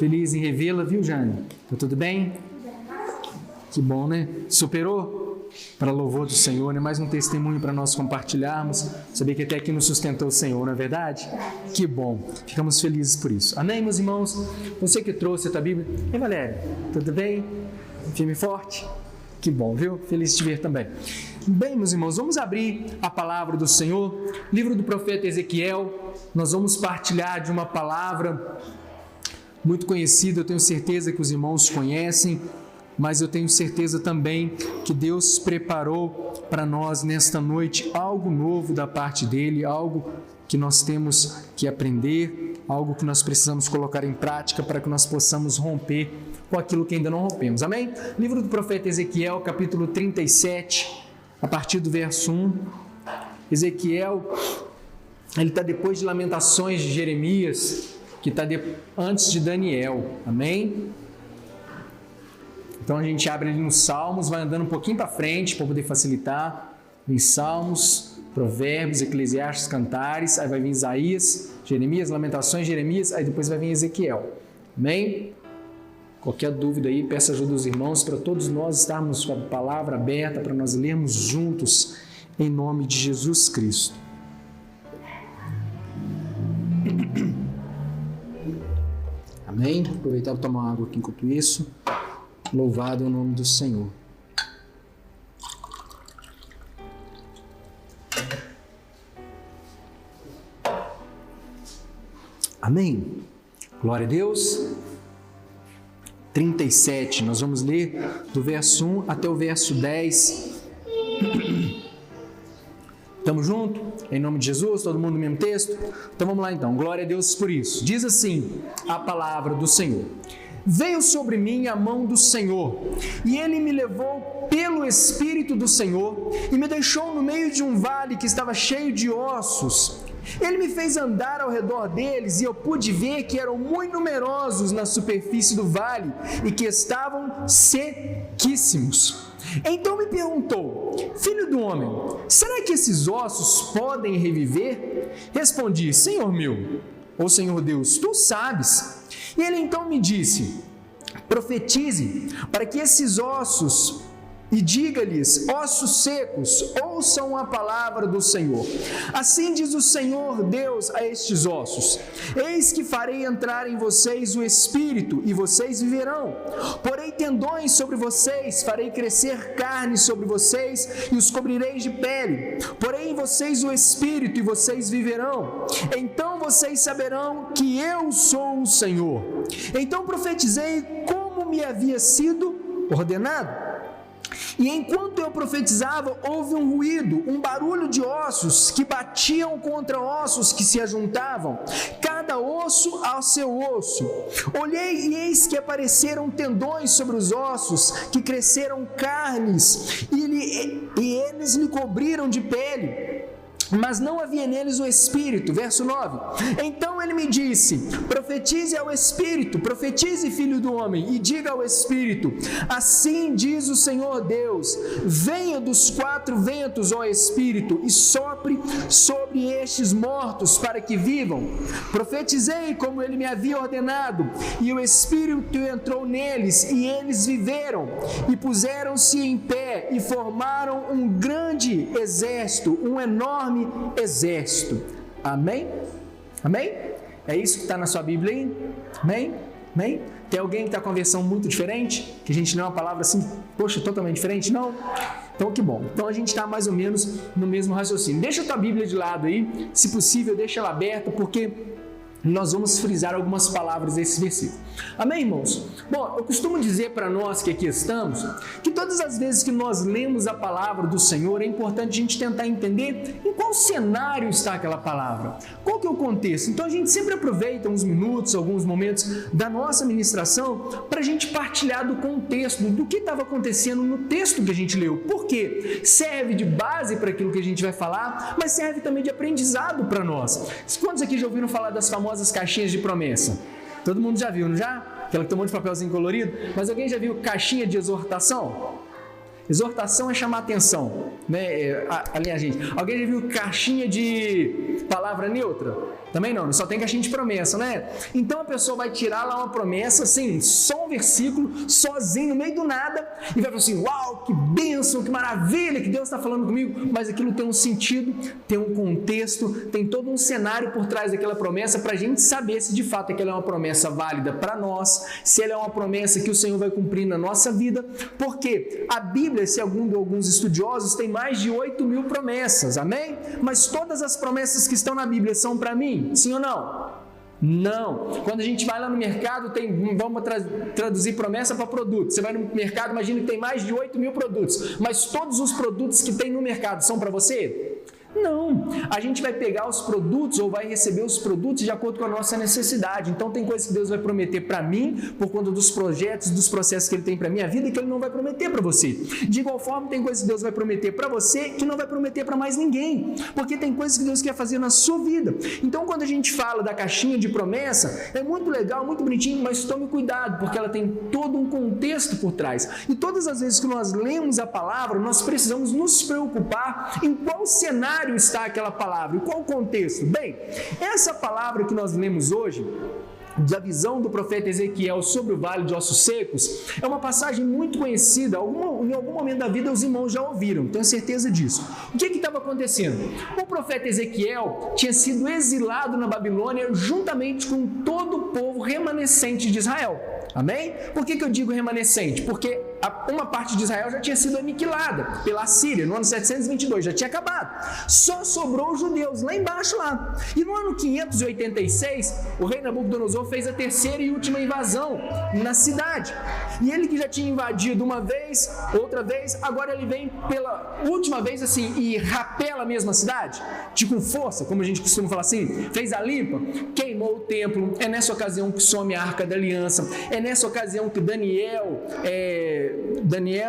Feliz em revê-la, viu, Jane? Tá tudo bem? Que bom, né? Superou? Para louvor do Senhor, né? Mais um testemunho para nós compartilharmos. Saber que até aqui nos sustentou o Senhor, não é verdade? Que bom. Ficamos felizes por isso. Amém, meus irmãos? Você que trouxe a tua Bíblia. E Valéria, tudo bem? Firme e forte? Que bom, viu? Feliz de te ver também. Bem, meus irmãos, vamos abrir a palavra do Senhor. Livro do profeta Ezequiel. Nós vamos partilhar de uma palavra muito conhecida. Eu tenho certeza que os irmãos conhecem, mas eu tenho certeza também que Deus preparou para nós nesta noite algo novo da parte dele, algo que nós temos que aprender, algo que nós precisamos colocar em prática para que nós possamos romper com aquilo que ainda não rompemos. Amém? Livro do profeta Ezequiel, capítulo 37, a partir do verso 1. Ezequiel, ele está depois de Lamentações de Jeremias, que está antes de Daniel. Amém? Então a gente abre ali nos Salmos, vai andando um pouquinho para frente para poder facilitar. Em Salmos, Provérbios, Eclesiastes, Cantares, aí vai vir Isaías, Jeremias, Lamentações, Jeremias, aí depois vai vir Ezequiel. Amém? Qualquer dúvida aí, peça ajuda dos irmãos para todos nós estarmos com a palavra aberta, para nós lermos juntos, em nome de Jesus Cristo. Amém? Aproveitar para tomar água aqui enquanto isso. Louvado é o nome do Senhor. Amém? Glória a Deus. 37, nós vamos ler do verso 1 até o verso 10. Estamos juntos? Em nome de Jesus, todo mundo no mesmo texto? Então vamos lá então, glória a Deus por isso. Diz assim a palavra do Senhor: Veio sobre mim a mão do Senhor, e Ele me levou pelo Espírito do Senhor, e me deixou no meio de um vale que estava cheio de ossos. Ele me fez andar ao redor deles, e eu pude ver que eram muito numerosos na superfície do vale, e que estavam sequíssimos. Então me perguntou: Filho do homem, será que esses ossos podem reviver? Respondi: Senhor meu, ou Senhor Deus, tu sabes. E ele então me disse: profetize para que esses ossos, e diga-lhes: ossos secos, ouçam a palavra do Senhor. Assim diz o Senhor Deus a estes ossos: eis que farei entrar em vocês o Espírito, e vocês viverão. Porei tendões sobre vocês, farei crescer carne sobre vocês, e os cobrireis de pele. Porei em vocês o Espírito, e vocês viverão. Então vocês saberão que eu sou o Senhor. Então profetizei como me havia sido ordenado. E enquanto eu profetizava, houve um ruído, um barulho de ossos que batiam contra ossos que se ajuntavam, cada osso ao seu osso. Olhei e eis que apareceram tendões sobre os ossos, que cresceram carnes, e eles lhe cobriram de pele, mas não havia neles o Espírito. Verso 9. Então ele me disse: profetize ao Espírito, profetize, filho do homem, e diga ao Espírito: assim diz o Senhor Deus: venha dos quatro ventos, ó Espírito, e sopre sobre estes mortos para que vivam. Profetizei como ele me havia ordenado, e o Espírito entrou neles, e eles viveram, e puseram-se em pé, e formaram um grande exército, um enorme exército. Amém? Amém? É isso que está na sua Bíblia aí? Amém? Amém? Tem alguém que está com a versão muito diferente? Que a gente lê uma palavra assim, poxa, totalmente diferente? Não? Então que bom. Então a gente está mais ou menos no mesmo raciocínio. Deixa a tua Bíblia de lado aí, se possível deixa ela aberta, porque nós vamos frisar algumas palavras desse versículo. Amém, irmãos? Bom, eu costumo dizer para nós que aqui estamos, que todas as vezes que nós lemos a palavra do Senhor, é importante a gente tentar entender em qual cenário está aquela palavra, qual que é o contexto. Então a gente sempre aproveita uns minutos, alguns momentos da nossa ministração para a gente partilhar do contexto, do que estava acontecendo no texto que a gente leu. Por quê? Serve de base para aquilo que a gente vai falar, mas serve também de aprendizado para nós. Quantos aqui já ouviram falar das famosas caixinhas de promessa? Todo mundo já viu, não já? Aquela que tem um monte de papelzinho colorido. Mas alguém já viu caixinha de exortação? Exortação é chamar atenção, né? Ali a gente. Alguém já viu caixinha de palavra neutra? Também não, só tem caixinha de promessa, né? Então a pessoa vai tirar lá uma promessa, assim, só um versículo, sozinho, no meio do nada, e vai falar assim, uau, que bênção, que maravilha que Deus está falando comigo, mas aquilo tem um sentido, tem um contexto, tem todo um cenário por trás daquela promessa para a gente saber se de fato aquela é uma promessa válida para nós, se ela é uma promessa que o Senhor vai cumprir na nossa vida, porque a Bíblia, segundo alguns estudiosos, tem mais de 8.000 promessas, amém? Mas todas as promessas que estão na Bíblia são para mim? Sim ou não? Não. Quando a gente vai lá no mercado, vamos traduzir promessa para produto. Você vai no mercado, imagina que tem mais de 8.000 produtos, mas todos os produtos que tem no mercado são para você? Não, a gente vai pegar os produtos ou vai receber os produtos de acordo com a nossa necessidade. Então tem coisas que Deus vai prometer para mim por conta dos projetos, dos processos que Ele tem para a minha vida e que Ele não vai prometer para você. De igual forma, tem coisas que Deus vai prometer para você que não vai prometer para mais ninguém, porque tem coisas que Deus quer fazer na sua vida. Então quando a gente fala da caixinha de promessa, é muito legal, muito bonitinho, mas tome cuidado, porque ela tem todo um contexto por trás. E todas as vezes que nós lemos a palavra, nós precisamos nos preocupar em qual cenário está aquela palavra, e qual o contexto? Bem, essa palavra que nós lemos hoje, da visão do profeta Ezequiel sobre o vale de ossos secos, é uma passagem muito conhecida, em algum momento da vida os irmãos já ouviram, tenho certeza disso. O que estava acontecendo? O profeta Ezequiel tinha sido exilado na Babilônia juntamente com todo o povo remanescente de Israel. Amém? Por que eu digo remanescente? Porque uma parte de Israel já tinha sido aniquilada pela Síria no ano 722, já tinha acabado. Só sobrou os judeus lá embaixo lá. E no ano 586, o rei Nabucodonosor fez a terceira e última invasão na cidade. E ele que já tinha invadido uma vez, outra vez, agora ele vem pela última vez assim e rapela a mesma cidade, com força, como a gente costuma falar assim, fez a limpa, queimou o templo. É nessa ocasião que some a Arca da Aliança. É nessa ocasião que Daniel,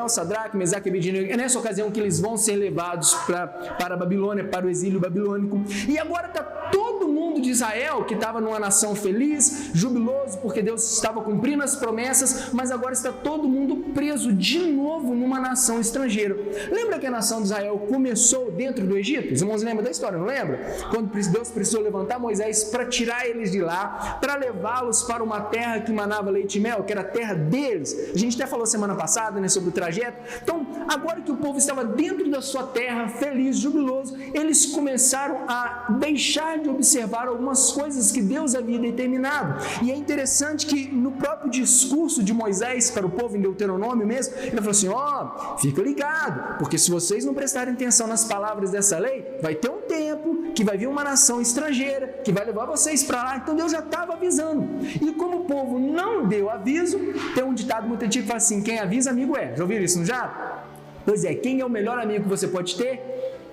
Sadraque, Mesaque e Abednego, é nessa ocasião que eles vão ser levados para a Babilônia, para o exílio babilônico. E agora está todo mundo de Israel, que estava numa nação feliz, jubiloso, porque Deus estava cumprindo as promessas, mas agora está todo mundo preso de novo numa nação estrangeira. Lembra que a nação de Israel começou dentro do Egito? Os irmãos lembram da história, não lembra? Quando Deus precisou levantar Moisés para tirar eles de lá, para levá-los para uma terra que manava leite e mel, que era a terra deles. A gente até falou semana passada, né, sobre o trajeto. Então, agora que o povo estava dentro da sua terra, feliz, jubiloso, eles começaram a deixar de observar algumas coisas que Deus havia determinado. E é interessante que no próprio discurso de Moisés para o povo, em Deuteronômio mesmo, ele falou assim, fica ligado, porque se vocês não prestarem atenção nas palavras dessa lei, vai ter um tempo que vai vir uma nação estrangeira, que vai levar vocês para lá. Então Deus já estava avisando. E como o povo não deu aviso, tem um ditado muito antigo que fala assim, quem avisa, amigo é. Já ouviram isso, não já? Pois é, quem é o melhor amigo que você pode ter?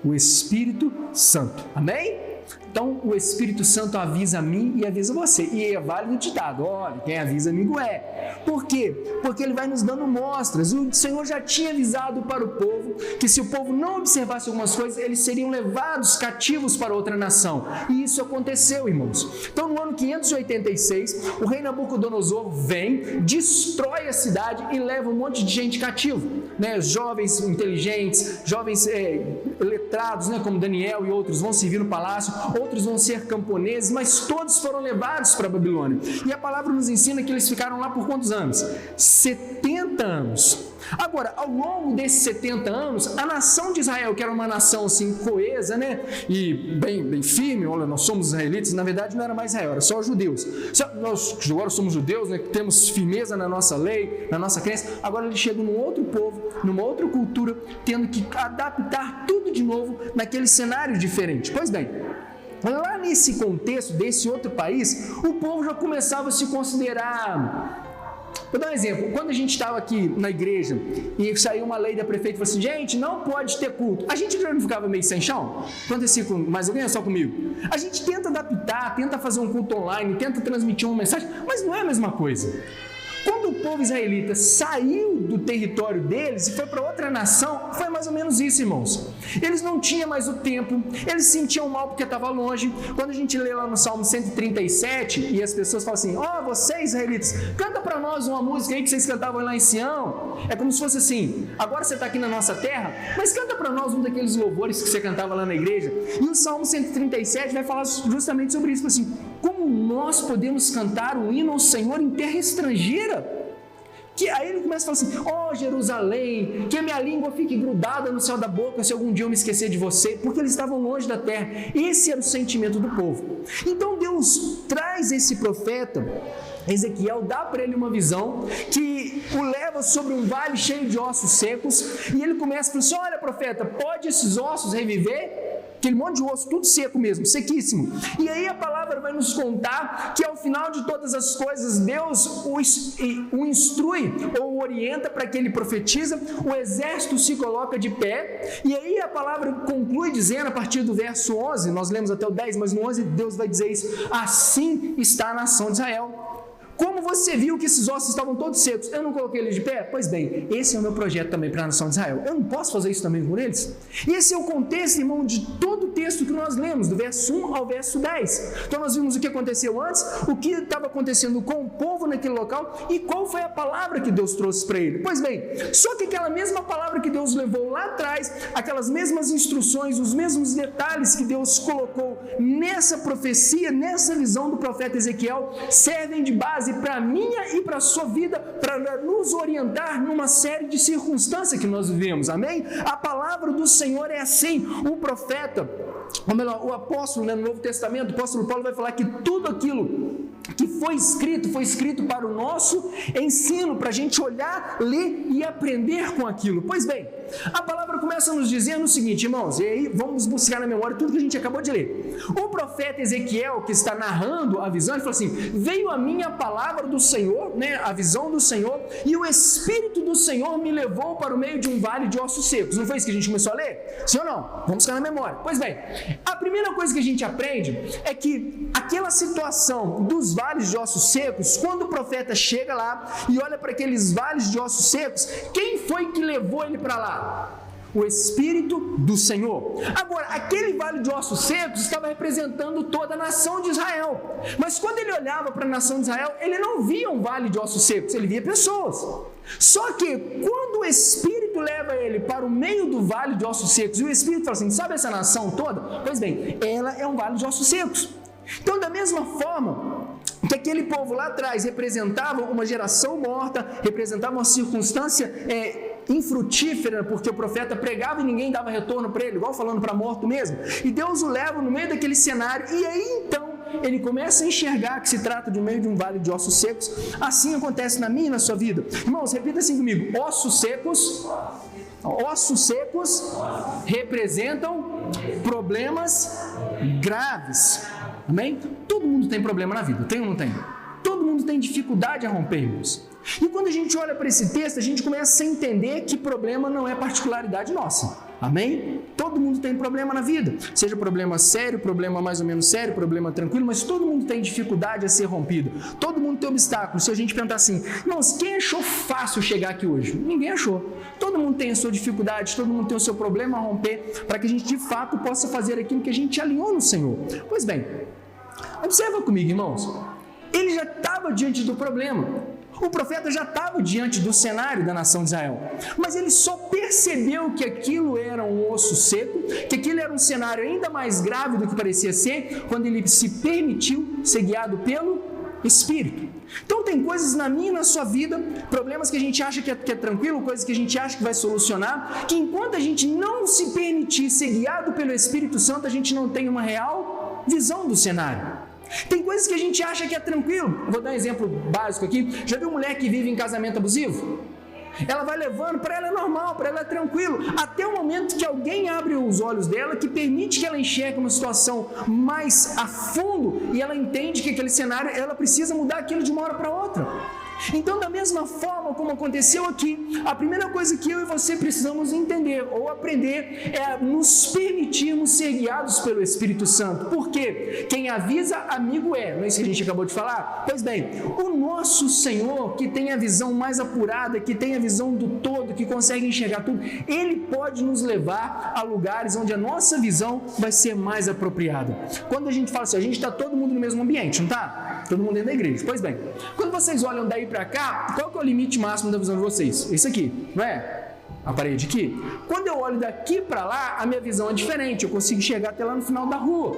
O Espírito Santo. Amém? Então, o Espírito Santo avisa a mim e avisa você. E é válido o ditado, olha, quem avisa amigo é. Por quê? Porque ele vai nos dando mostras. O Senhor já tinha avisado para o povo que se o povo não observasse algumas coisas, eles seriam levados cativos para outra nação. E isso aconteceu, irmãos. Então, no ano 586, o rei Nabucodonosor vem, destrói a cidade e leva um monte de gente cativo. Né? Jovens inteligentes, jovens letrados, né? Como Daniel e outros, vão servir no palácio. Outros vão ser camponeses, mas todos foram levados para a Babilônia. E a palavra nos ensina que eles ficaram lá por quantos anos? 70 anos. Agora, ao longo desses 70 anos, a nação de Israel, que era uma nação assim coesa, né? E bem firme, olha, nós somos israelitas, na verdade não era mais Israel, era só judeus. Nós agora somos judeus, né? Temos firmeza na nossa lei, na nossa crença. Agora eles chegam num outro povo, numa outra cultura, tendo que adaptar tudo de novo naquele cenário diferente. Pois bem, lá nesse contexto desse outro país, o povo já começava a se considerar... Vou dar um exemplo. Quando a gente estava aqui na igreja e saiu uma lei da prefeita e falou assim, gente, não pode ter culto. A gente já não ficava meio sem chão? Acontecia com mais alguém ou só comigo? A gente tenta adaptar, tenta fazer um culto online, tenta transmitir uma mensagem, mas não é a mesma coisa. Quando o povo israelita saiu do território deles e foi para outra nação, foi mais ou menos isso, irmãos. Eles não tinham mais o tempo, eles se sentiam mal porque estava longe. Quando a gente lê lá no Salmo 137 e as pessoas falam assim: ó, vocês israelitas, canta para nós uma música aí que vocês cantavam lá em Sião. É como se fosse assim: agora você está aqui na nossa terra, mas canta para nós um daqueles louvores que você cantava lá na igreja. E o Salmo 137 vai falar justamente sobre isso, assim: como nós podemos cantar um hino ao Senhor em terra estrangeira? Que aí ele começa a falar assim: ó Jerusalém, que a minha língua fique grudada no céu da boca se algum dia eu me esquecer de você, porque eles estavam longe da terra. Esse era o sentimento do povo. Então Deus traz esse profeta Ezequiel, dá para ele uma visão que o leva sobre um vale cheio de ossos secos, e ele começa a falar assim: olha, profeta, pode esses ossos reviver? Aquele monte de osso, tudo seco mesmo, sequíssimo. E aí a palavra vai nos contar que ao final de todas as coisas, Deus o instrui ou o orienta para que ele profetiza, o exército se coloca de pé, e aí a palavra conclui dizendo, a partir do verso 11, nós lemos até o 10, mas no 11 Deus vai dizer isso: assim está a nação de Israel. Como você viu que esses ossos estavam todos secos, eu não coloquei eles de pé? Pois bem, esse é o meu projeto também para a nação de Israel. Eu não posso fazer isso também por eles? E esse é o contexto, irmão, de todo o texto que nós lemos, do verso 1 ao verso 10. Então nós vimos o que aconteceu antes, o que estava acontecendo com o povo naquele local e qual foi a palavra que Deus trouxe para ele. Pois bem, só que aquela mesma palavra que Deus levou lá atrás, aquelas mesmas instruções, os mesmos detalhes que Deus colocou nessa profecia, nessa visão do profeta Ezequiel, servem de base para a minha e para a sua vida, para nos orientar numa série de circunstâncias que nós vivemos, amém? A palavra do Senhor é assim. O profeta, ou melhor, o apóstolo, no Novo Testamento, o apóstolo Paulo vai falar que tudo aquilo que foi escrito para o nosso ensino, para a gente olhar, ler e aprender com aquilo. Pois bem, a palavra começa a nos dizendo o seguinte, irmãos, e aí vamos buscar na memória tudo que a gente acabou de ler. O profeta Ezequiel, que está narrando a visão, ele falou assim: veio a mim a palavra do Senhor, né, a visão do Senhor, e o Espírito do Senhor me levou para o meio de um vale de ossos secos. Não foi isso que a gente começou a ler? Sim ou não? Vamos buscar na memória. Pois bem, a primeira coisa que a gente aprende é que aquela situação dos vales de ossos secos, quando o profeta chega lá e olha para aqueles vales de ossos secos, quem foi que levou ele para lá? O Espírito do Senhor. Agora, aquele vale de ossos secos estava representando toda a nação de Israel. Mas quando ele olhava para a nação de Israel, ele não via um vale de ossos secos, ele via pessoas. Só que quando o Espírito leva ele para o meio do vale de ossos secos, e o Espírito fala assim: sabe essa nação toda? Pois bem, ela é um vale de ossos secos. Então, da mesma forma que aquele povo lá atrás representava uma geração morta, representava uma circunstância infrutífera, porque o profeta pregava e ninguém dava retorno para ele, igual falando para morto mesmo, e Deus o leva no meio daquele cenário, e aí então ele começa a enxergar que se trata de meio de um vale de ossos secos. Assim acontece na minha e na sua vida. Irmãos, repita assim comigo: ossos secos representam problemas graves. Amém? Todo mundo tem problema na vida, tem ou não tem? Todo mundo tem dificuldade a romper, irmãos. E quando a gente olha para esse texto, a gente começa a entender que problema não é particularidade nossa. Amém? Todo mundo tem problema na vida, seja problema sério, problema mais ou menos sério, problema tranquilo, mas todo mundo tem dificuldade a ser rompido. Todo mundo tem obstáculos. Se a gente perguntar assim: irmãos, quem achou fácil chegar aqui hoje? Ninguém achou. Todo mundo tem a sua dificuldade, todo mundo tem o seu problema a romper, para que a gente de fato possa fazer aquilo que a gente alinhou no Senhor. Pois bem, observa comigo, irmãos. Ele já estava diante do problema. O profeta já estava diante do cenário da nação de Israel, mas ele só percebeu que aquilo era um osso seco, que aquilo era um cenário ainda mais grave do que parecia ser, quando ele se permitiu ser guiado pelo Espírito. Então tem coisas na minha e na sua vida, problemas que a gente acha que é tranquilo, coisas que a gente acha que vai solucionar, que enquanto a gente não se permitir ser guiado pelo Espírito Santo, a gente não tem uma real visão do cenário. Tem coisas que a gente acha que é tranquilo. Vou dar um exemplo básico aqui. Já viu mulher que vive em casamento abusivo? Ela vai levando, para ela é normal, para ela é tranquilo, até o momento que alguém abre os olhos dela, que permite que ela enxergue uma situação mais a fundo, e ela entende que aquele cenário, ela precisa mudar aquilo de uma hora para outra. Então, da mesma forma como aconteceu aqui, a primeira coisa que eu e você precisamos entender ou aprender é nos permitirmos ser guiados pelo Espírito Santo. Por quê? Quem avisa, amigo é. Não é isso que a gente acabou de falar? Pois bem, o nosso Senhor, que tem a visão mais apurada, que tem a visão do todo, que consegue enxergar tudo, Ele pode nos levar a lugares onde a nossa visão vai ser mais apropriada. Quando a gente fala assim, a gente está todo mundo no mesmo ambiente, não está? Todo mundo dentro da igreja. Pois bem, quando vocês olham daí para cá, qual que é o limite máximo da visão de vocês? Esse aqui, não é? A parede aqui. Quando eu olho daqui para lá, a minha visão é diferente, eu consigo chegar até lá no final da rua.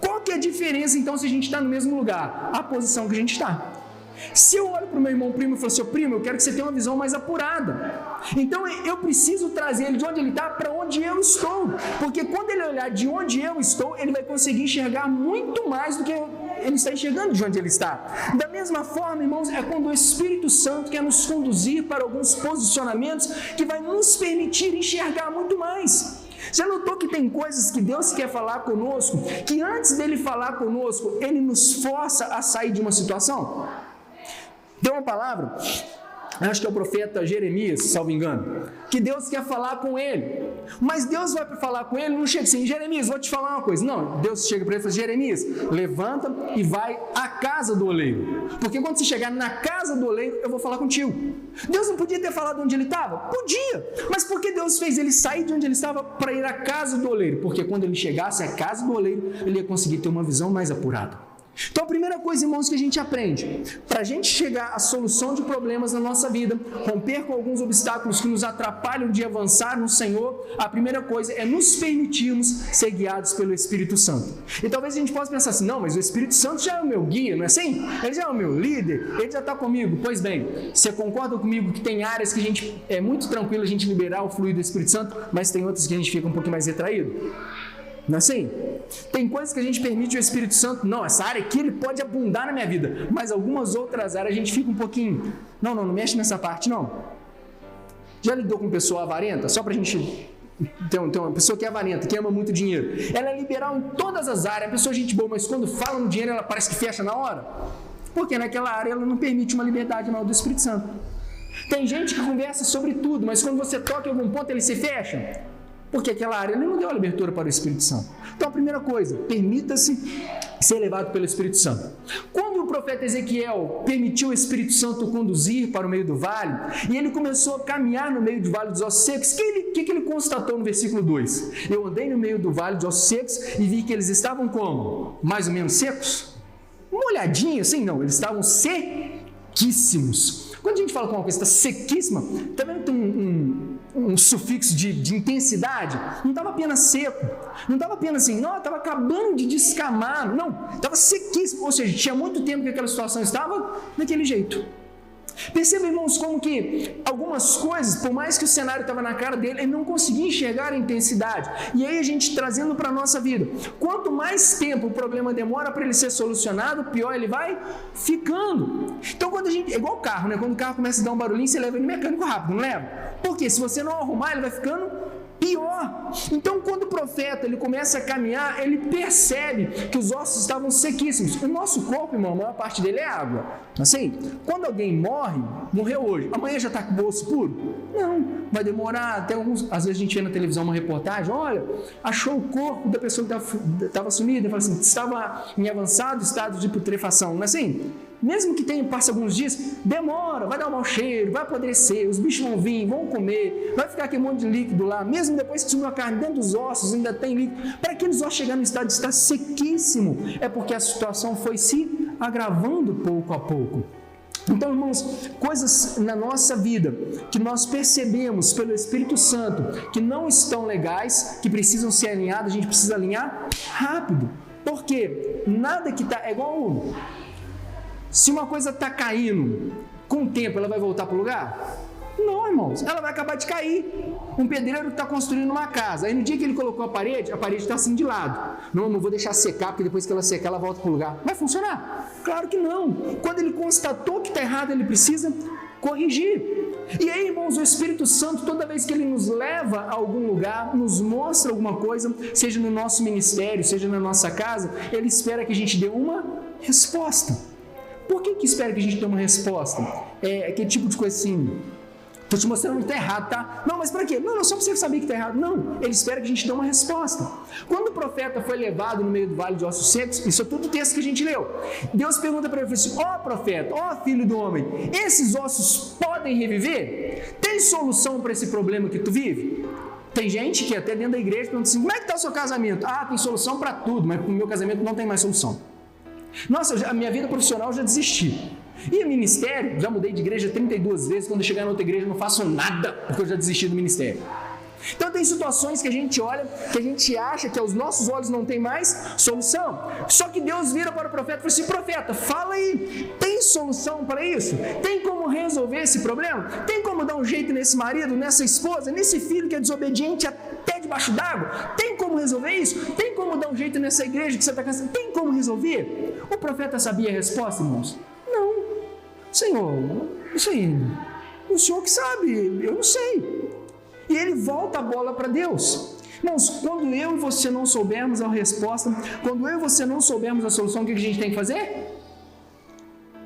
Qual que é a diferença então se a gente está no mesmo lugar? A posição que a gente está. Se eu olho para o meu irmão primo e falo assim, primo, eu quero que você tenha uma visão mais apurada. Então eu preciso trazer ele de onde ele está para onde eu estou. Porque quando ele olhar de onde eu estou, ele vai conseguir enxergar muito mais do que ele está enxergando de onde ele está. Da mesma forma, irmãos, é quando o Espírito Santo quer nos conduzir para alguns posicionamentos que vai nos permitir enxergar muito mais. Já notou que tem coisas que Deus quer falar conosco, que antes dele falar conosco, ele nos força a sair de uma situação? Tem uma palavra, acho que é o profeta Jeremias, salvo engano, que Deus quer falar com ele, mas Deus vai para falar com ele, não chega assim, Jeremias, vou te falar uma coisa. Não, Deus chega para ele e fala, Jeremias, levanta e vai à casa do oleiro, porque quando você chegar na casa do oleiro, eu vou falar contigo. Deus não podia ter falado onde ele estava? Podia, mas por que Deus fez ele sair de onde ele estava para ir à casa do oleiro? Porque quando ele chegasse à casa do oleiro, ele ia conseguir ter uma visão mais apurada. Então a primeira coisa, irmãos, que a gente aprende, para a gente chegar à solução de problemas na nossa vida, romper com alguns obstáculos que nos atrapalham de avançar no Senhor, a primeira coisa é nos permitirmos ser guiados pelo Espírito Santo. E talvez a gente possa pensar assim, não, mas o Espírito Santo já é o meu guia, não é assim? Ele já é o meu líder, ele já está comigo. Pois bem, você concorda comigo que tem áreas que a gente é muito tranquilo a gente liberar o fluido do Espírito Santo, mas tem outras que a gente fica um pouquinho mais retraído? Não é assim? Tem coisas que a gente permite o Espírito Santo, não, essa área aqui ele pode abundar na minha vida, mas algumas outras áreas a gente fica um pouquinho, não mexe nessa parte não. Já lidou com pessoa avarenta? Só pra gente ter uma pessoa que é avarenta, que ama muito dinheiro, ela é liberal em todas as áreas, a pessoa é gente boa, mas quando fala no dinheiro ela parece que fecha na hora, porque naquela área ela não permite uma liberdade maior do Espírito Santo. Tem gente que conversa sobre tudo, mas quando você toca em algum ponto ele se fecha, porque aquela área ele não deu a abertura para o Espírito Santo. Então a primeira coisa, permita-se ser levado pelo Espírito Santo. Quando o profeta Ezequiel permitiu o Espírito Santo conduzir para o meio do vale, e ele começou a caminhar no meio do vale dos ossos secos, o que ele constatou no versículo 2? Eu andei no meio do vale dos ossos secos e vi que eles estavam como? Mais ou menos secos? Uma olhadinha assim, não, eles estavam sequíssimos. Quando a gente fala que uma coisa está sequíssima, também tem um sufixo de intensidade, não estava apenas seco, não estava apenas assim, não, estava acabando de descamar, não, estava sequíssimo, ou seja, tinha muito tempo que aquela situação estava daquele jeito. Perceba, irmãos, como que algumas coisas, por mais que o cenário estava na cara dele, ele não conseguia enxergar a intensidade. E aí a gente trazendo para a nossa vida, quanto mais tempo o problema demora para ele ser solucionado, pior ele vai ficando. Então quando a gente, é igual o carro, né? Quando o carro começa a dar um barulhinho, você leva ele no mecânico rápido, não leva? Porque se você não arrumar, ele vai ficando pior. Então quando o profeta ele começa a caminhar, ele percebe que os ossos estavam sequíssimos. O nosso corpo, irmão, a maior parte dele é água. Assim, quando alguém morreu hoje, amanhã já está com o osso puro? Não, vai demorar até alguns. Às vezes a gente vê na televisão uma reportagem, olha, achou o corpo da pessoa que estava sumida, fala assim, estava em avançado estado de putrefação, não é assim? Mesmo que passe alguns dias, demora, vai dar um mau cheiro, vai apodrecer, os bichos vão vir, vão comer, vai ficar aquele monte de líquido lá, mesmo depois que sumiu a carne, dentro dos ossos ainda tem líquido. Para aqueles ossos chegar no estado de estar sequíssimo, é porque a situação foi se agravando pouco a pouco. Então, irmãos, coisas na nossa vida que nós percebemos pelo Espírito Santo que não estão legais, que precisam ser alinhadas, a gente precisa alinhar rápido. Porque nada que está... É igual... Se uma coisa está caindo, com o tempo ela vai voltar para o lugar? Não, irmãos, ela vai acabar de cair. Um pedreiro está construindo uma casa, aí no dia que ele colocou a parede está assim de lado. Não vou deixar secar, porque depois que ela secar, ela volta para o lugar. Vai funcionar? Claro que não. Quando ele constatou que está errado, ele precisa corrigir. E aí, irmãos, o Espírito Santo, toda vez que ele nos leva a algum lugar, nos mostra alguma coisa, seja no nosso ministério, seja na nossa casa, ele espera que a gente dê uma resposta. Por que espera que a gente dê uma resposta? Aquele tipo de coisa assim, estou te mostrando que está errado, tá? Não, mas para quê? Não, só para você saber que está errado. Não, ele espera que a gente dê uma resposta. Quando o profeta foi levado no meio do vale de ossos secos, isso é tudo o texto que a gente leu. Deus pergunta para ele assim: ó profeta, ó filho do homem, esses ossos podem reviver? Tem solução para esse problema que tu vive? Tem gente que até dentro da igreja pergunta assim: como é que está o seu casamento? Ah, tem solução para tudo, mas para o meu casamento não tem mais solução. Nossa, a minha vida profissional eu já desisti. E o ministério, já mudei de igreja 32 vezes, quando eu chegar na outra igreja eu não faço nada, porque eu já desisti do ministério. Então tem situações que a gente olha, que a gente acha que aos nossos olhos não tem mais solução. Só que Deus vira para o profeta e fala assim: profeta, fala aí, tem solução para isso? Tem como resolver esse problema? Tem como dar um jeito nesse marido, nessa esposa, nesse filho que é desobediente até debaixo d'água? Tem como resolver isso? Tem como dar um jeito nessa igreja que você está cansado? Tem como resolver? O profeta sabia a resposta, irmãos? Não. Senhor, isso aí, o Senhor que sabe, eu não sei. E ele volta a bola para Deus. Irmãos, quando eu e você não soubermos a resposta, quando eu e você não soubermos a solução, o que a gente tem que fazer?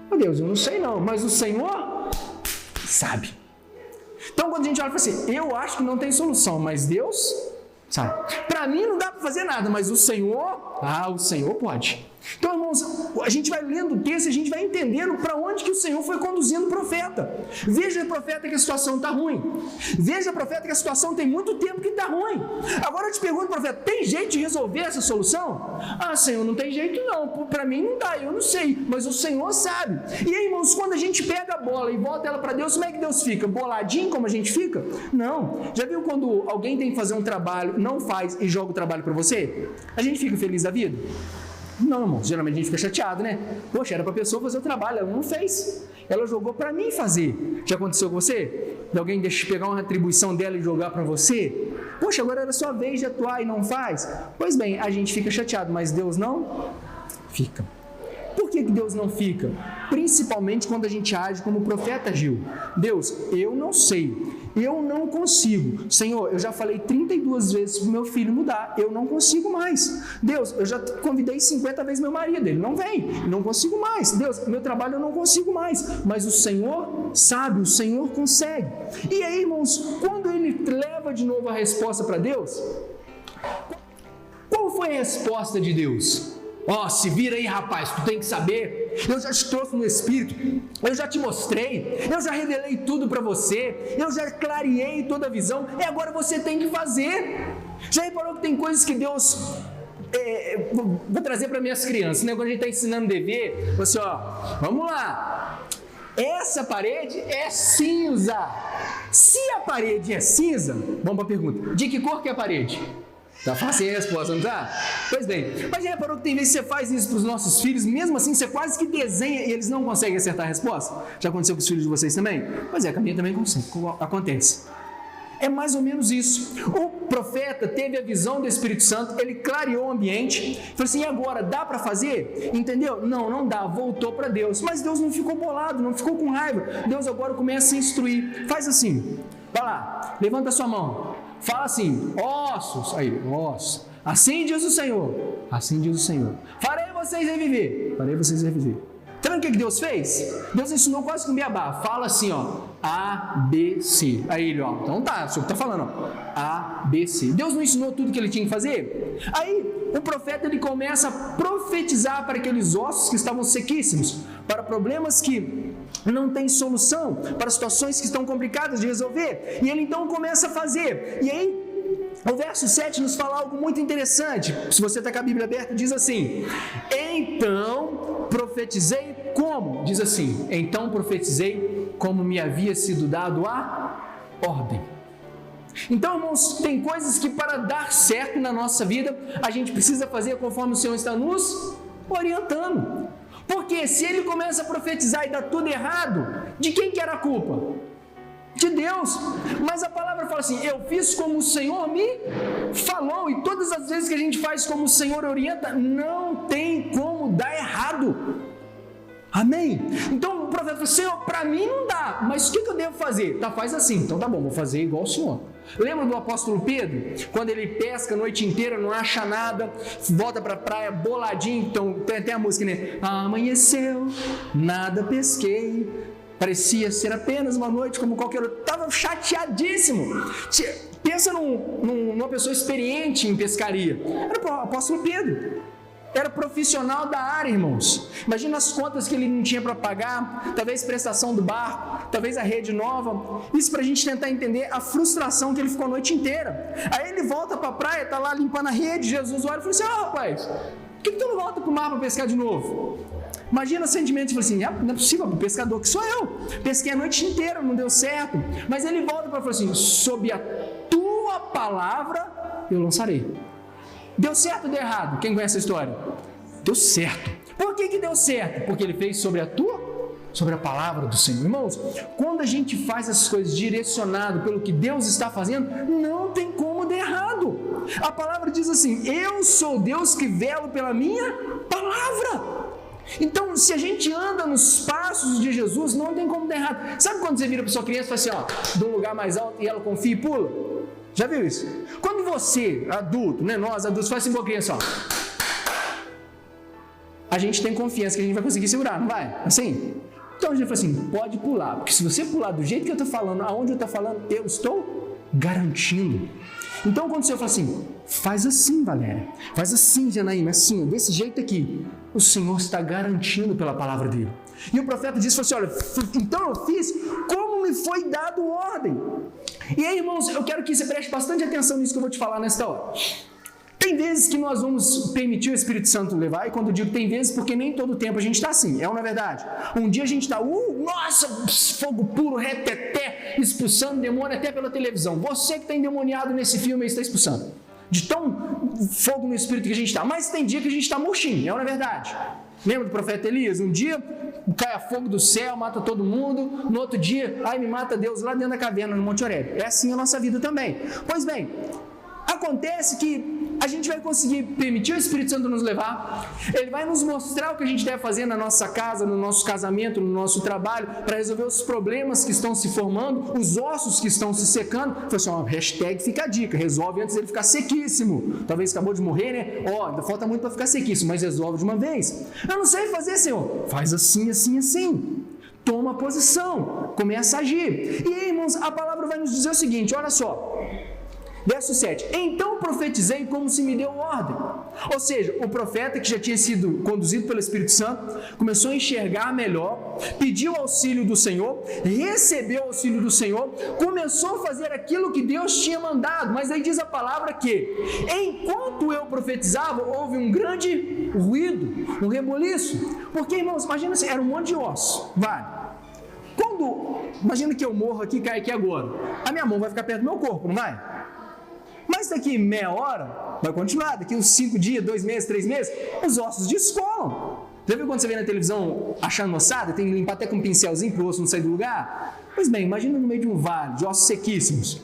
Meu Deus, eu não sei não, mas o Senhor sabe. Então quando a gente olha e fala assim: eu acho que não tem solução, mas Deus sabe. Para mim não dá para fazer nada, mas o Senhor pode. Então, irmãos, a gente vai lendo o texto e a gente vai entendendo para onde que o Senhor foi conduzindo o profeta. Veja, profeta, que a situação está ruim. Veja, profeta, que a situação tem muito tempo que está ruim. Agora eu te pergunto, profeta, tem jeito de resolver essa solução? Ah, Senhor, não tem jeito não. Para mim não dá, eu não sei. Mas o Senhor sabe. E aí, irmãos, quando a gente pega a bola e volta ela para Deus, como é que Deus fica? Boladinho como a gente fica? Não. Já viu quando alguém tem que fazer um trabalho, não faz e joga o trabalho para você? A gente fica feliz da vida? Não, irmão, geralmente a gente fica chateado, né? Poxa, era para a pessoa fazer o trabalho, ela não fez. Ela jogou para mim fazer. Já aconteceu com você? De alguém pegar uma atribuição dela e jogar para você? Poxa, agora era sua vez de atuar e não faz? Pois bem, a gente fica chateado, mas Deus não fica. Por que Deus não fica? Principalmente quando a gente age como o profeta agiu. Deus, eu não sei, eu não consigo. Senhor, eu já falei 32 vezes para o meu filho mudar, eu não consigo mais. Deus, eu já convidei 50 vezes meu marido, ele não vem, não consigo mais. Deus, meu trabalho eu não consigo mais. Mas o Senhor sabe, o Senhor consegue. E aí, irmãos, quando ele leva de novo a resposta para Deus, qual foi a resposta de Deus? Se vira aí, rapaz, tu tem que saber, eu já te trouxe no Espírito, eu já te mostrei, eu já revelei tudo para você, eu já clareei toda a visão, e agora você tem que fazer. Já reparou que tem coisas que Deus... vou trazer para minhas crianças, né? Quando a gente está ensinando dever, você, vamos lá, essa parede é cinza. Se a parede é cinza, vamos para a pergunta, de que cor que é a parede? Tá fácil a resposta, não tá? Pois bem, mas já reparou que tem vezes que você faz isso para os nossos filhos, mesmo assim você quase que desenha e eles não conseguem acertar a resposta? Já aconteceu com os filhos de vocês também? Pois é, com a minha também acontece. É mais ou menos isso. O profeta teve a visão do Espírito Santo, ele clareou o ambiente, falou assim: e agora, dá para fazer? Entendeu? Não dá, voltou para Deus. Mas Deus não ficou bolado, não ficou com raiva. Deus agora começa a instruir. Faz assim, vai lá, levanta a sua mão. Fala assim: ossos, ossos, assim diz o Senhor, assim diz o Senhor, farei vocês reviver, Tá vendo o que Deus fez? Deus ensinou quase com beabá. Fala assim, A, B, C. Aí ele, então tá, o senhor tá falando, A, B, C. Deus não ensinou tudo que ele tinha que fazer? Aí o profeta ele começa a profetizar para aqueles ossos que estavam sequíssimos, para problemas que não tem solução, para situações que estão complicadas de resolver. E ele então começa a fazer. E aí o verso 7 nos fala algo muito interessante. Se você está com a Bíblia aberta, diz assim: então profetizei como? Diz assim: então profetizei como me havia sido dado a ordem. Então, irmãos, tem coisas que para dar certo na nossa vida, a gente precisa fazer conforme o Senhor está nos orientando. Porque se ele começa a profetizar e dá tudo errado, de quem que era a culpa? De Deus. Mas a palavra fala assim: eu fiz como o Senhor me falou. E todas as vezes que a gente faz como o Senhor orienta, não tem como dar errado. Amém? Então o profeta falou, Senhor, para mim não dá, mas o que eu devo fazer? Tá, faz assim. Então tá bom, vou fazer igual o Senhor. Lembra do apóstolo Pedro? Quando ele pesca a noite inteira, não acha nada, volta para a praia boladinho, então tem até a música, né? Amanheceu, nada pesquei, parecia ser apenas uma noite como qualquer outra. Estava chateadíssimo. Pensa numa pessoa experiente em pescaria. Era o apóstolo Pedro. Era profissional da área, irmãos. Imagina as contas que ele não tinha para pagar, talvez prestação do barco, talvez a rede nova. Isso para a gente tentar entender a frustração que ele ficou a noite inteira. Aí ele volta para a praia, está lá limpando a rede, Jesus olha e fala assim, rapaz, por que tu não volta para o mar para pescar de novo? Imagina o sentimento, ele fala assim, não é possível, o pescador que sou eu. Pesquei a noite inteira, não deu certo. Mas ele volta para falar assim, sob a tua palavra eu lançarei. Deu certo ou deu errado? Quem conhece a história? Deu certo. Por que deu certo? Porque ele fez sobre a palavra do Senhor. Irmãos, quando a gente faz essas coisas direcionado pelo que Deus está fazendo, não tem como dar errado. A palavra diz assim, eu sou Deus que velo pela minha palavra. Então, se a gente anda nos passos de Jesus, não tem como dar errado. Sabe quando você vira para sua criança e fala assim, de um lugar mais alto e ela confia e pula? Já viu isso? Quando você, adulto, né, nós adultos, faz assim com a criança, a gente tem confiança que a gente vai conseguir segurar, não vai? Assim? Então a gente fala assim, pode pular, porque se você pular do jeito que eu estou falando, aonde eu estou falando, eu estou garantindo. Então quando o Senhor fala assim, faz assim, Valéria, faz assim, Janaína, assim, desse jeito aqui, o Senhor está garantindo pela palavra dele. E o profeta disse, assim, olha, então eu fiz como me foi dado ordem. E aí, irmãos, eu quero que você preste bastante atenção nisso que eu vou te falar nesta hora. Tem vezes que nós vamos permitir o Espírito Santo levar, e quando eu digo tem vezes, porque nem todo tempo a gente está assim, é ou não é verdade? Um dia a gente está, nossa, fogo puro, reteté, expulsando demônio até pela televisão. Você que está endemoniado nesse filme aí está expulsando. De tão fogo no Espírito que a gente está. Mas tem dia que a gente está murchinho, é ou não é verdade? Lembra do profeta Elias? Um dia cai a fogo do céu, mata todo mundo. No outro dia, me mata Deus lá dentro da caverna, no Monte Horebe. É assim a nossa vida também. Pois bem, acontece que a gente vai conseguir permitir o Espírito Santo nos levar. Ele vai nos mostrar o que a gente deve fazer na nossa casa, no nosso casamento, no nosso trabalho, para resolver os problemas que estão se formando, os ossos que estão se secando. Foi assim, hashtag fica a dica, resolve antes dele ficar sequíssimo. Talvez acabou de morrer, né? Ainda falta muito para ficar sequíssimo, mas resolve de uma vez. Eu não sei fazer, Senhor. Faz assim, assim, assim. Toma posição, começa a agir. E aí, irmãos, a palavra vai nos dizer o seguinte, olha só. Verso 7, então profetizei como se me deu ordem. Ou seja, o profeta que já tinha sido conduzido pelo Espírito Santo, começou a enxergar melhor, pediu auxílio do Senhor, recebeu auxílio do Senhor, começou a fazer aquilo que Deus tinha mandado, mas aí diz a palavra que, enquanto eu profetizava, houve um grande ruído, um rebuliço, porque, irmãos, imagina assim, era um monte de osso, imagina que eu morro aqui e caio aqui agora, a minha mão vai ficar perto do meu corpo, não vai? Mas daqui meia hora, vai continuar, daqui uns 5 dias, 2 meses, 3 meses, os ossos descolam. Já viu quando você vê na televisão achando ossada, tem que limpar até com um pincelzinho para o osso não sair do lugar? Pois bem, imagina no meio de um vale, de ossos sequíssimos.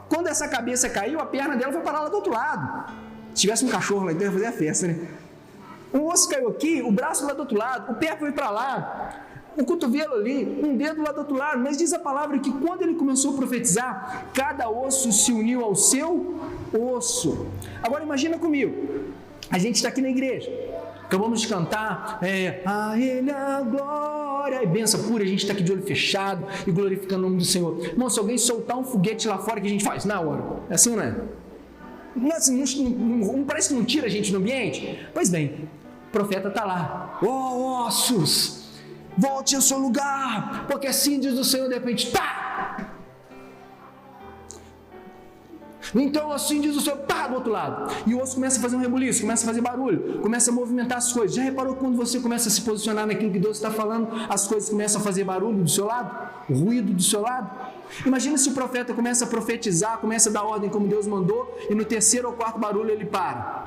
Quando essa cabeça caiu, a perna dela foi parar lá do outro lado. Se tivesse um cachorro lá dentro, ia fazer a festa, né? O osso caiu aqui, o braço lá do outro lado, o pé foi para lá. Um cotovelo ali, um dedo lá do outro lado, mas diz a palavra que quando ele começou a profetizar, cada osso se uniu ao seu osso. Agora imagina comigo, a gente está aqui na igreja, acabamos de cantar, a Ele a glória, e benção pura, a gente está aqui de olho fechado e glorificando o nome do Senhor. Irmão, se alguém soltar um foguete lá fora, o que a gente faz? Na hora, é assim ou não é? Não parece que não tira a gente do ambiente? Pois bem, o profeta está lá, ossos, volte ao seu lugar, porque assim diz o Senhor, de repente, tá! Então assim diz o Senhor, pá, do outro lado. E o osso começa a fazer um rebuliço, começa a fazer barulho, começa a movimentar as coisas. Já reparou que quando você começa a se posicionar naquilo que Deus está falando, as coisas começam a fazer barulho do seu lado? Ruído do seu lado? Imagina se o profeta começa a profetizar, começa a dar ordem como Deus mandou, e no terceiro ou quarto barulho ele para.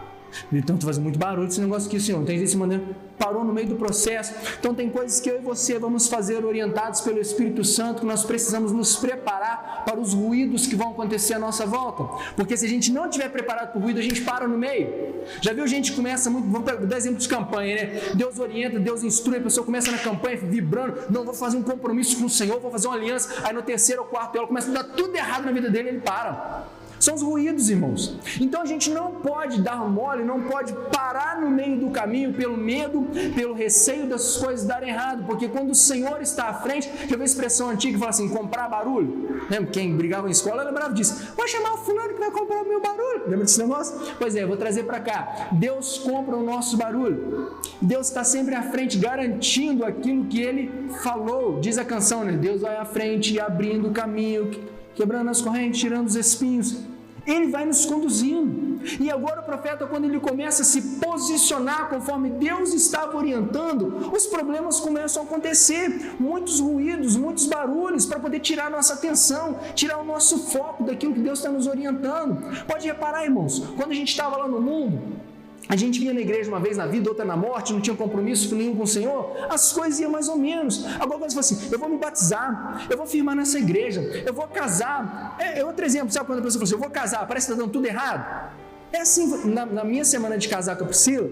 Então tu faz muito barulho esse negócio aqui, Senhor. Tem gente se mandando, parou no meio do processo. Então tem coisas que eu e você vamos fazer orientados pelo Espírito Santo, que nós precisamos nos preparar para os ruídos que vão acontecer à nossa volta. Porque se a gente não estiver preparado para o ruído, a gente para no meio. Já viu gente que começa muito, vamos dar exemplo de campanha, né? Deus orienta, Deus instrui, a pessoa começa na campanha vibrando, não, vou fazer um compromisso com o Senhor, vou fazer uma aliança, aí no terceiro ou quarto ela começa a dar tudo errado na vida dele, ele para. São os ruídos, irmãos. Então a gente não pode dar mole, não pode parar no meio do caminho pelo medo, pelo receio das coisas darem errado, porque quando o Senhor está à frente, já viu a expressão antiga que fala assim, comprar barulho? Lembra? Quem brigava em escola lembrava disso. Vou chamar o fulano que vai comprar o meu barulho. Lembra desse negócio? Pois é, vou trazer para cá. Deus compra o nosso barulho. Deus está sempre à frente, garantindo aquilo que Ele falou. Diz a canção, né? Deus vai à frente, abrindo o caminho, quebrando as correntes, tirando os espinhos. Ele vai nos conduzindo. E agora o profeta, quando ele começa a se posicionar conforme Deus estava orientando, os problemas começam a acontecer. Muitos ruídos, muitos barulhos para poder tirar a nossa atenção, tirar o nosso foco daquilo que Deus está nos orientando. Pode reparar, irmãos, quando a gente estava lá no mundo, a gente vinha na igreja uma vez na vida, outra na morte, não tinha compromisso nenhum com o Senhor, as coisas iam mais ou menos. Agora quando você fala assim, eu vou me batizar, eu vou firmar nessa igreja, eu vou casar. É outro exemplo, sabe quando a pessoa fala assim, eu vou casar, parece que está dando tudo errado? É assim, na minha semana de casar com a Priscila,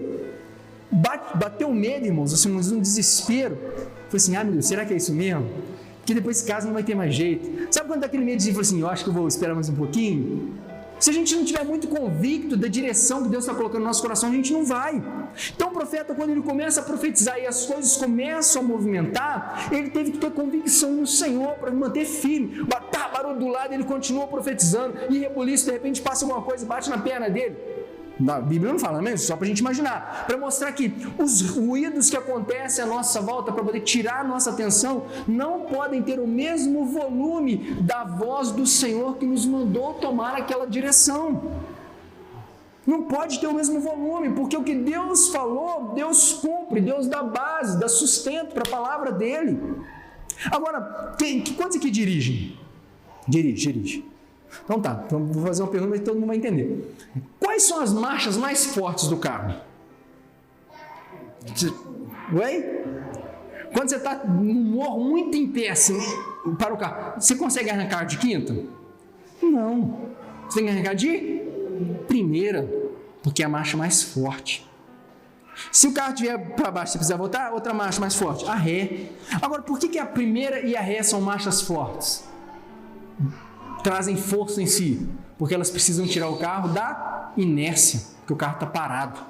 bateu medo, irmãos, assim, um desespero. Falei assim, meu Deus, será que é isso mesmo? Porque depois esse caso não vai ter mais jeito. Sabe quando dá aquele medo de falar assim, eu acho que eu vou esperar mais um pouquinho? Se a gente não estiver muito convicto da direção que Deus está colocando no nosso coração, a gente não vai. Então o profeta, quando ele começa a profetizar e as coisas começam a movimentar, ele teve que ter convicção no Senhor para manter firme. Barulho do lado, ele continua profetizando e rebuliço, de repente passa alguma coisa, bate na perna dele. A Bíblia não fala mesmo, só para a gente imaginar, para mostrar que os ruídos que acontecem à nossa volta, para poder tirar a nossa atenção, não podem ter o mesmo volume da voz do Senhor que nos mandou tomar aquela direção. Não pode ter o mesmo volume, porque o que Deus falou, Deus cumpre, Deus dá base, dá sustento para a palavra dele. Agora, quantos aqui dirigem? Dirige. Então tá, então vou fazer uma pergunta que todo mundo vai entender. Quais são as marchas mais fortes do carro? Oi? Quando você está num morro muito em pé assim, para o carro, você consegue arrancar de quinta? Não. Você tem que arrancar de primeira, porque é a marcha mais forte. Se o carro estiver para baixo, você precisar voltar, outra marcha mais forte, a ré. Agora, por que a primeira e a ré são marchas fortes? Trazem força em si, porque elas precisam tirar o carro da inércia, porque o carro está parado.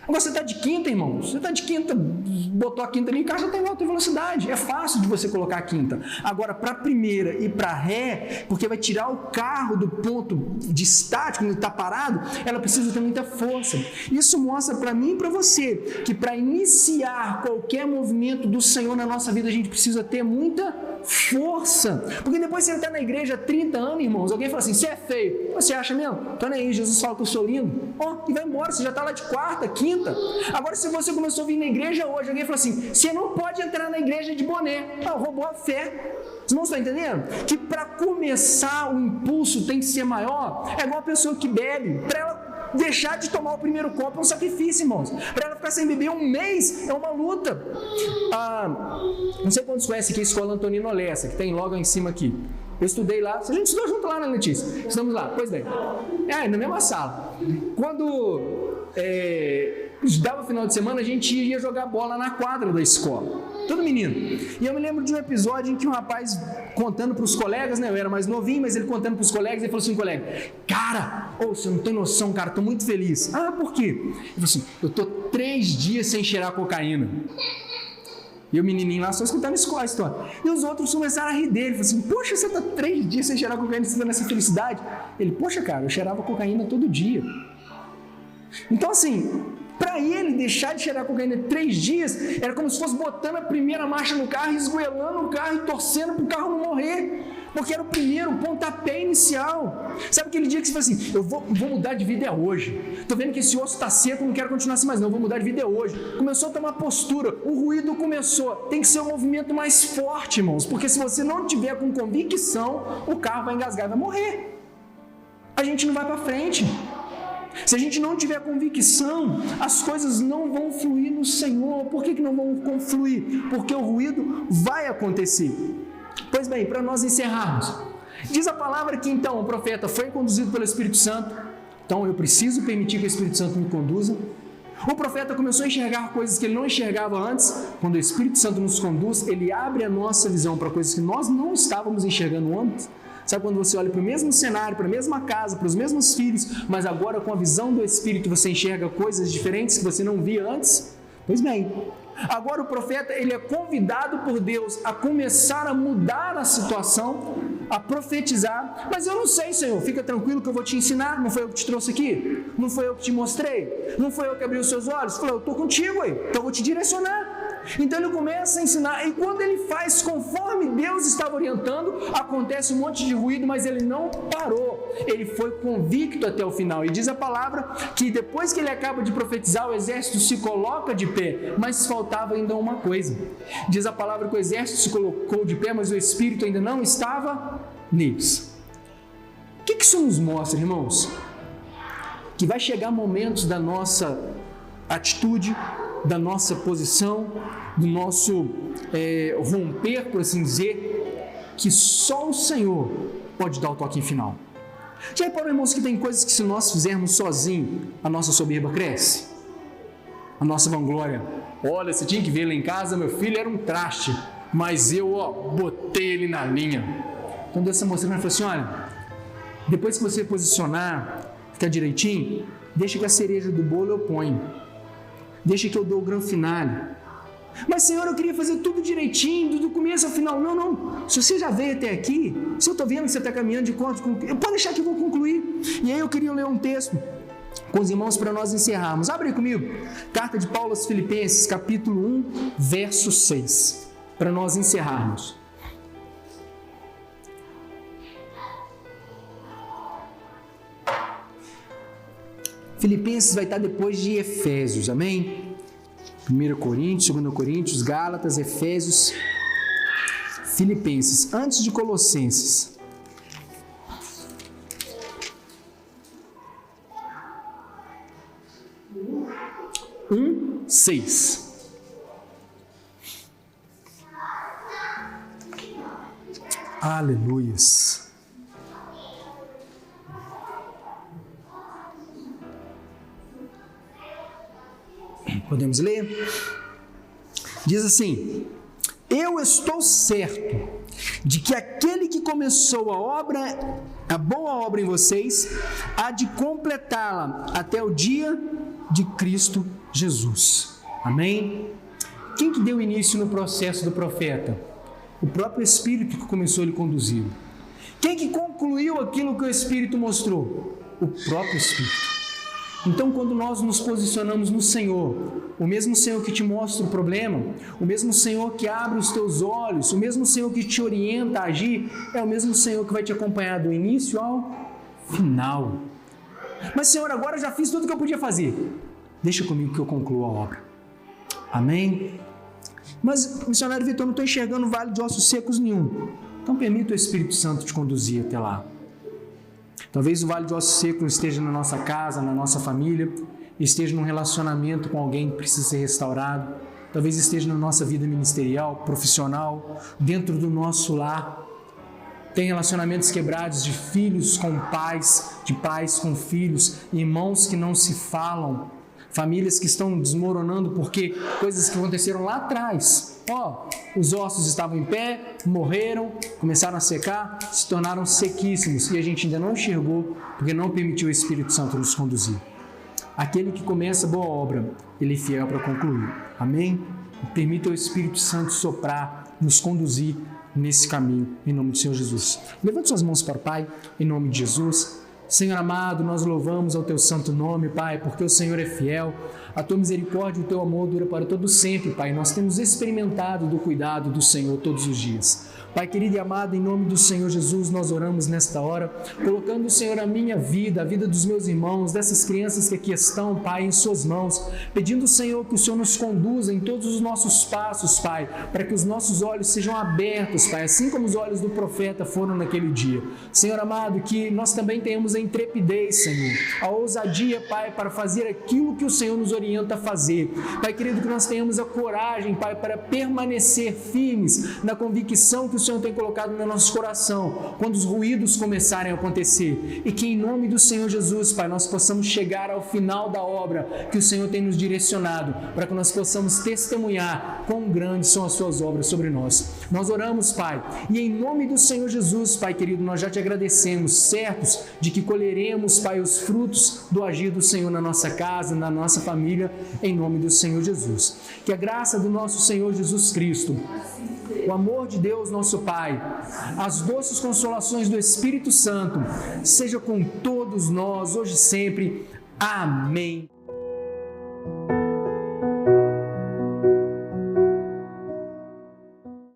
Agora você está de quinta, irmão, você está de quinta, botou a quinta ali, o carro já está em alta velocidade, é fácil de você colocar a quinta. Agora, para a primeira e para a ré, porque vai tirar o carro do ponto de estático, quando ele está parado, ela precisa ter muita força. Isso mostra para mim e para você, que para iniciar qualquer movimento do Senhor na nossa vida, a gente precisa ter muita força. Porque depois você está na igreja há 30 anos, irmãos, alguém fala assim, você é feio. Você acha mesmo? Então nem aí, Jesus fala que eu sou lindo. E vai embora, você já está lá de quarta, quinta. Agora, se você começou a vir na igreja hoje, alguém falou assim, você não pode entrar na igreja de boné. Roubou a fé. Vocês não estão entendendo? Que para começar o impulso tem que ser maior. É igual a pessoa que bebe. Para ela deixar de tomar o primeiro copo é um sacrifício, irmãos. Para ela ficar sem beber um mês é uma luta. Não sei quantos conhecem aqui a Escola Antonino Lessa, que tem logo em cima aqui. Eu estudei lá, a gente estudou junto lá, né, Letícia? Estamos lá, pois bem. Na mesma sala. Quando dava final de semana, a gente ia jogar bola na quadra da escola. Todo menino. E eu me lembro de um episódio em que um rapaz contando para os colegas, né? Eu era mais novinho, mas ele contando para os colegas, ele falou assim, colega, cara, você não tem noção, cara, estou muito feliz. Por quê? Ele falou assim, eu estou 3 dias sem cheirar cocaína. E o menininho lá só escutando a história. E os outros começaram a rir dele. Falaram assim, poxa, você está 3 dias sem cheirar cocaína, você está nessa felicidade? Ele, poxa, cara, eu cheirava cocaína todo dia. Então, assim, para ele deixar de cheirar cocaína 3 dias, era como se fosse botando a primeira marcha no carro, esgoelando o carro e torcendo para o carro não morrer. Porque era o primeiro pontapé inicial. Sabe aquele dia que você fala assim, eu vou mudar de vida hoje. Estou vendo que esse osso está seco, não quero continuar assim mais não, vou mudar de vida hoje. Começou a tomar postura, o ruído começou. Tem que ser um movimento mais forte, irmãos, porque se você não tiver com convicção, o carro vai engasgar e vai morrer. A gente não vai para frente. Se a gente não tiver convicção, as coisas não vão fluir no Senhor. Por que não vão fluir? Porque o ruído vai acontecer. Pois bem, para nós encerrarmos, diz a palavra que então o profeta foi conduzido pelo Espírito Santo. Então eu preciso permitir que o Espírito Santo me conduza. O profeta começou a enxergar coisas que ele não enxergava antes. Quando o Espírito Santo nos conduz, ele abre a nossa visão para coisas que nós não estávamos enxergando antes. Sabe quando você olha para o mesmo cenário, para a mesma casa, para os mesmos filhos, mas agora com a visão do Espírito você enxerga coisas diferentes que você não via antes? Pois bem, agora o profeta ele é convidado por Deus a começar a mudar a situação, a profetizar. Mas eu não sei, Senhor, fica tranquilo que eu vou te ensinar. Não foi eu que te trouxe aqui? Não foi eu que te mostrei? Não foi eu que abri os seus olhos? Falei, eu estou contigo aí, então eu vou te direcionar. Então ele começa a ensinar, e quando ele faz conforme Deus estava orientando, acontece um monte de ruído, mas ele não parou, ele foi convicto até o final. E diz a palavra que depois que ele acaba de profetizar, o exército se coloca de pé, mas faltava ainda uma coisa. Diz a palavra que o exército se colocou de pé, mas o Espírito ainda não estava neles. O que isso nos mostra, irmãos? Que vai chegar momentos da nossa atitude, da nossa posição, do nosso romper, por assim dizer, que só o Senhor pode dar o toque final. Já reparou, irmãos, que tem coisas que se nós fizermos sozinho, a nossa soberba cresce? A nossa vanglória, olha, você tinha que ver lá em casa, meu filho era um traste, mas eu botei ele na linha. Então Deus está mostrando, falou assim, olha, depois que você posicionar, ficar direitinho, deixa que a cereja do bolo eu ponho. Deixa que eu dou o grande finale. Mas, Senhor, eu queria fazer tudo direitinho, do começo ao final. Não. Se você já veio até aqui, se eu estou vendo que você está caminhando de conta, pode deixar que eu vou concluir. E aí eu queria ler um texto com os irmãos para nós encerrarmos. Abre aí comigo. Carta de Paulo aos Filipenses, capítulo 1, verso 6. Para nós encerrarmos. Filipenses vai estar depois de Efésios, amém? 1 Coríntios, 2 Coríntios, Gálatas, Efésios, Filipenses, antes de Colossenses. Um, 6. Aleluias. Podemos ler? Diz assim: eu estou certo de que aquele que começou a boa obra em vocês, há de completá-la até o dia de Cristo Jesus. Amém? Quem que deu início no processo do profeta? O próprio Espírito que começou a lhe conduzir. Quem que concluiu aquilo que o Espírito mostrou? O próprio Espírito. Então, quando nós nos posicionamos no Senhor, o mesmo Senhor que te mostra o problema, o mesmo Senhor que abre os teus olhos, o mesmo Senhor que te orienta a agir, é o mesmo Senhor que vai te acompanhar do início ao final. Mas, Senhor, agora eu já fiz tudo o que eu podia fazer. Deixa comigo que eu concluo a obra. Amém? Mas, missionário Vitor, eu não estou enxergando vale de ossos secos nenhum. Então, permita o Espírito Santo te conduzir até lá. Talvez o vale de ossos secos esteja na nossa casa, na nossa família, esteja num relacionamento com alguém que precisa ser restaurado, talvez esteja na nossa vida ministerial, profissional, dentro do nosso lar. Tem relacionamentos quebrados de filhos com pais, de pais com filhos, irmãos que não se falam, famílias que estão desmoronando porque coisas que aconteceram lá atrás. Os ossos estavam em pé, morreram, começaram a secar, se tornaram sequíssimos e a gente ainda não enxergou porque não permitiu o Espírito Santo nos conduzir. Aquele que começa a boa obra, ele é fiel para concluir. Amém? Permita o Espírito Santo soprar, nos conduzir nesse caminho, em nome do Senhor Jesus. Levante suas mãos para o Pai, em nome de Jesus. Senhor amado, nós louvamos ao Teu santo nome, Pai, porque o Senhor é fiel, a Tua misericórdia e o Teu amor dura para todo sempre, Pai. Nós temos experimentado do cuidado do Senhor todos os dias. Pai querido e amado, em nome do Senhor Jesus, nós oramos nesta hora, colocando, Senhor, a minha vida, a vida dos meus irmãos, dessas crianças que aqui estão, Pai, em suas mãos, pedindo, Senhor, que o Senhor nos conduza em todos os nossos passos, Pai, para que os nossos olhos sejam abertos, Pai, assim como os olhos do profeta foram naquele dia. Senhor amado, que nós também tenhamos a intrepidez, Senhor, a ousadia, Pai, para fazer aquilo que o Senhor nos orienta a fazer. Pai querido, que nós tenhamos a coragem, Pai, para permanecer firmes na convicção que o Senhor tem colocado no nosso coração, quando os ruídos começarem a acontecer, e que em nome do Senhor Jesus, Pai, nós possamos chegar ao final da obra que o Senhor tem nos direcionado, para que nós possamos testemunhar quão grandes são as suas obras sobre nós. Nós oramos, Pai, e em nome do Senhor Jesus, Pai querido, nós já te agradecemos, certos de que colheremos, Pai, os frutos do agir do Senhor na nossa casa, na nossa família, em nome do Senhor Jesus. Que a graça do nosso Senhor Jesus Cristo, o amor de Deus, nosso Pai, as doces consolações do Espírito Santo, seja com todos nós, hoje e sempre. Amém.